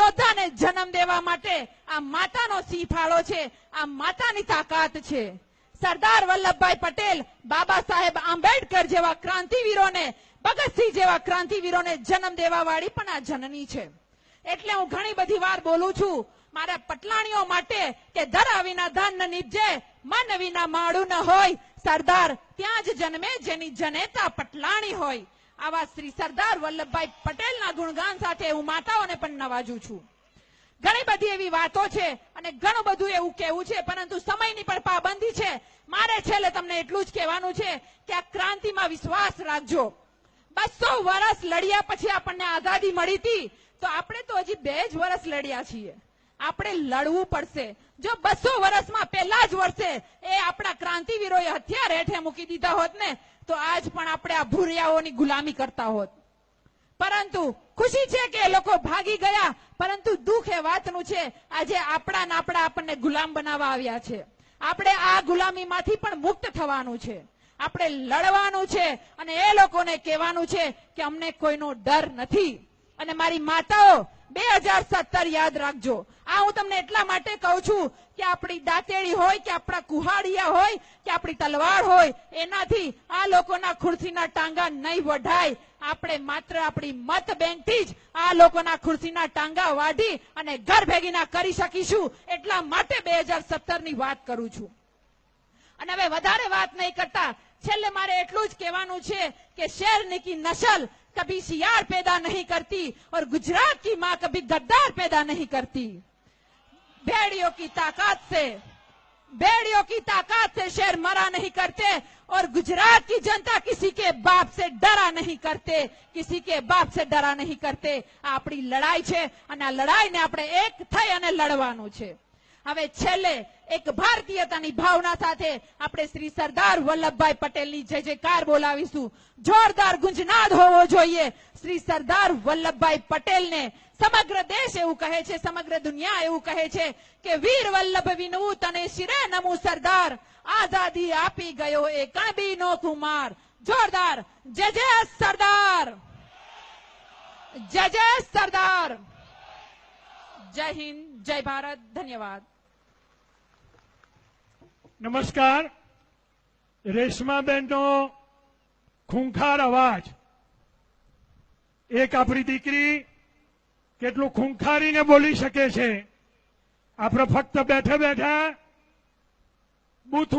યોદ્ધાને જન્મ દેવા માટે આ માતાનો સિંહ ફાળો છે, આ માતાની તાકાત છે. સરદાર વલ્લભભાઈ પટેલ, બાબા સાહેબ આંબેડકર જેવા ક્રાંતિવીરોને, ભગતસિંહ જેવા ક્રાંતિવીરોને જન્મ દેવા વાળી પણ આ જનની છે. એટલે હું ઘણી બધી વાર બોલું છું મારા પટલાણીઓ માટે કે ધરા વિના ધાન ન નીપજે, મન વિના માળું ન હોય. સરદાર ત્યાં જ જન્મે જેની જનેતા પટલાણી હોય. આવા શ્રી સરદાર વલ્લભભાઈ પટેલના ગુણગાન સાથે હું માતાઓને પણ નવાજું છું. ઘણી બધી એવી વાતો છે અને ઘણું બધું એવું કહેવું છે, પરંતુ સમયની પણ પાબંદી છે. મારે છેલ્લે તમને એટલું જ કહેવાનું છે કે આ ક્રાંતિમાં વિશ્વાસ રાખજો. 200 વર્ષ લડ્યા પછી આપણને આઝાદી મળી હતી, તો આપણે તો હજી 2 જ વર્ષ લડ્યા છીએ. આપણે લડવું પડશે. જો 200 વર્ષમાં પહેલા જ વર્ષે એ આપણા ક્રાંતિવીરોએ હથિયાર હેઠે મૂકી દીધા હોત ને, તો આજ પણ આપણે આ ભૂરિયાઓની ગુલામી કરતા હોત. પરંતુ ખુશી છે કે એ લોકો ભાગી ગયા, પરંતુ દુઃખ એ વાતનું છે આજે આપણા આપણને ગુલામ બનાવવા આવ્યા છે. આપણે આ ગુલામીમાંથી પણ મુક્ત થવાનું છે. આપણે લડવાનું છે અને એ લોકોને કહેવાનું છે કે અમને કોઈનો ડર નથી. અને મારી માતાઓ 2017 યાદ રાખજો. આ હું તમને એટલા માટે કહું છું કે આપણી દાંતેડી હોય કે આપણા કુહાડિયા હોય કે આપણી તલવાર હોય, એનાથી આ લોકોના ખુરશીના ટાંગા નહીં વઢાય. આપણે માત્ર આપણી મત બેંકથી જ આ લોકોના ખુરશીના ટાંગા વાઢી અને ઘર ભેગીના કરી શકીશું. એટલા માટે 2017ની વાત કરું છું. અને હવે વધારે વાત નહીં કરતા, છેલ્લે મારે એટલું જ કહેવાનું છે કે शेरनी की नस्ल कभी शियार पैदा नहीं करती और गुजरात की मां कभी गद्दार पैदा नहीं करती. भेड़ियों की ताकत से शेर मरा नहीं करते और गुजरात की जनता किसी के बाप से डरा नहीं करते, किसी के बाप से डरा नहीं करते. આપણી લડાઈ છે અને આ લડાઈને આપણે એક થઈ અને લડવાનું છે. હવે છેલ્લે એક ભારતીયતાની ભાવના સાથે આપણે શ્રી સરદાર વલ્લભભાઈ પટેલની જય જયકાર બોલાવીશું. જોરદાર ગુંજનાદ હોવો જોઈએ. શ્રી સરદાર વલ્લભભાઈ પટેલને સમગ્ર દેશ એવું કહે છે, સમગ્ર દુનિયા એવું કહે છે કે વીર વલ્લભ વિનુ તને શિરે નમુ સરદાર, આઝાદી આપી ગયો એ કણબીનો કુમાર. જોરદાર જય જય સરદાર, જય જય સરદાર. જય હિન્દ, જય ભારત. ધન્યવાદ. નમસ્કાર. રેશમાબેનનો ખૂંખાર અવાજ, એક આપણી દીકરી કેટલું ખૂંખારીને બોલી શકે છે. આપણે ફક્ત બેઠા બેઠા બૂથ